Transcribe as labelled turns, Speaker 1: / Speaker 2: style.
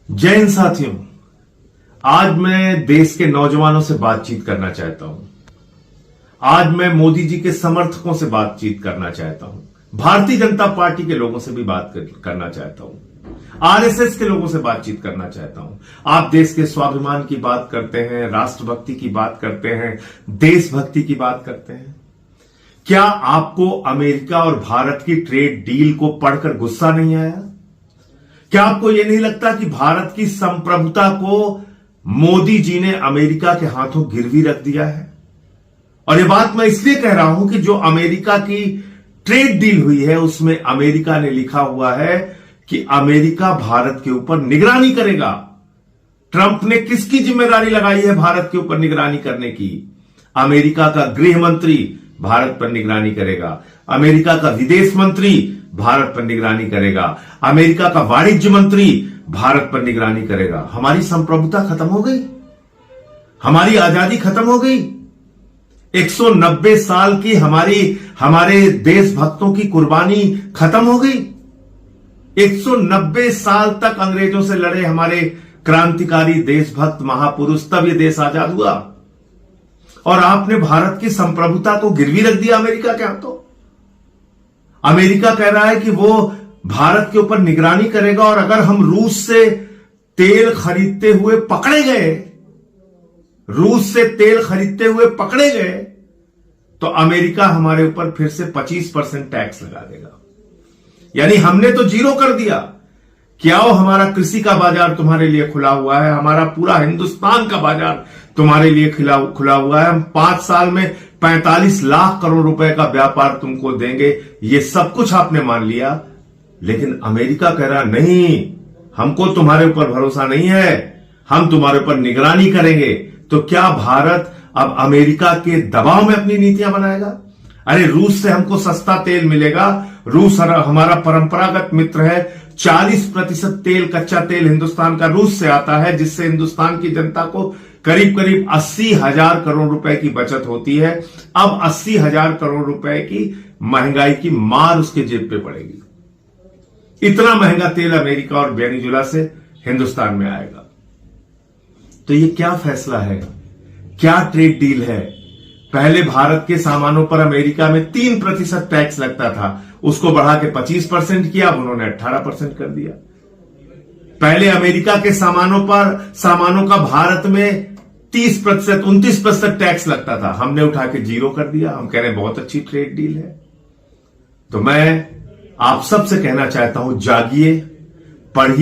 Speaker 1: जय हिंद साथियों, आज मैं देश के नौजवानों से बातचीत करना चाहता हूं। आज मैं मोदी जी के समर्थकों से बातचीत करना चाहता हूं, भारतीय जनता पार्टी के लोगों से भी बात करना चाहता हूं, आरएसएस के लोगों से बातचीत करना चाहता हूं। आप देश के स्वाभिमान की बात करते हैं, राष्ट्रभक्ति की बात करते हैं, देशभक्ति की बात करते हैं। क्या आपको अमेरिका और भारत की ट्रेड डील को पढ़कर गुस्सा नहीं आया? क्या आपको यह नहीं लगता कि भारत की संप्रभुता को मोदी जी ने अमेरिका के हाथों गिरवी रख दिया है? और यह बात मैं इसलिए कह रहा हूं कि जो अमेरिका की ट्रेड डील हुई है उसमें अमेरिका ने लिखा हुआ है कि अमेरिका भारत के ऊपर निगरानी करेगा। ट्रंप ने किसकी जिम्मेदारी लगाई है भारत के ऊपर निगरानी करने की? अमेरिका का गृह मंत्री भारत पर निगरानी करेगा, अमेरिका का विदेश मंत्री भारत पर निगरानी करेगा, अमेरिका का वाणिज्य मंत्री भारत पर निगरानी करेगा। हमारी संप्रभुता खत्म हो गई, हमारी आजादी खत्म हो गई। 190 साल की हमारे देशभक्तों की कुर्बानी खत्म हो गई। 190 साल तक अंग्रेजों से लड़े हमारे क्रांतिकारी देशभक्त महापुरुष, तब यह देश आजाद हुआ। और आपने भारत की संप्रभुता को गिरवी रख दिया अमेरिका के हाथों। अमेरिका कह रहा है कि वो भारत के ऊपर निगरानी करेगा, और अगर हम रूस से तेल खरीदते हुए पकड़े गए, तो अमेरिका हमारे ऊपर फिर से 25% टैक्स लगा देगा। यानी हमने तो जीरो कर दिया। क्या हो, हमारा कृषि का बाजार तुम्हारे लिए खुला हुआ है, हमारा पूरा हिंदुस्तान का बाजार तुम्हारे लिए खुला हुआ है। हम 5 साल में 45 लाख करोड़ रुपए का व्यापार तुमको देंगे। ये सब कुछ आपने मान लिया, लेकिन अमेरिका कह रहा नहीं, हमको तुम्हारे ऊपर भरोसा नहीं है, हम तुम्हारे ऊपर निगरानी करेंगे। तो क्या भारत अब अमेरिका के दबाव में अपनी नीतियां बनाएगा? अरे रूस से हमको सस्ता तेल मिलेगा। रूस हमारा परंपरागत मित्र है। 40% तेल, कच्चा तेल हिंदुस्तान का रूस से आता है, जिससे हिंदुस्तान की जनता को करीब करीब 80,000 करोड़ रुपए की बचत होती है। अब 80,000 करोड़ रुपए की महंगाई की मार उसके जेब पे पड़ेगी। इतना महंगा तेल अमेरिका और वेनेजुएला से हिंदुस्तान में आएगा। तो ये क्या फैसला है, क्या ट्रेड डील है? पहले भारत के सामानों पर अमेरिका में 3% टैक्स लगता था, उसको बढ़ा के 25% किया, अब उन्होंने 18% कर दिया। पहले अमेरिका के सामानों का भारत में 30%, 29% टैक्स लगता था, हमने उठा के जीरो कर दिया। हम कह रहे हैं बहुत अच्छी ट्रेड डील है। तो मैं आप सबसे कहना चाहता हूं, जागिए, पढ़िए।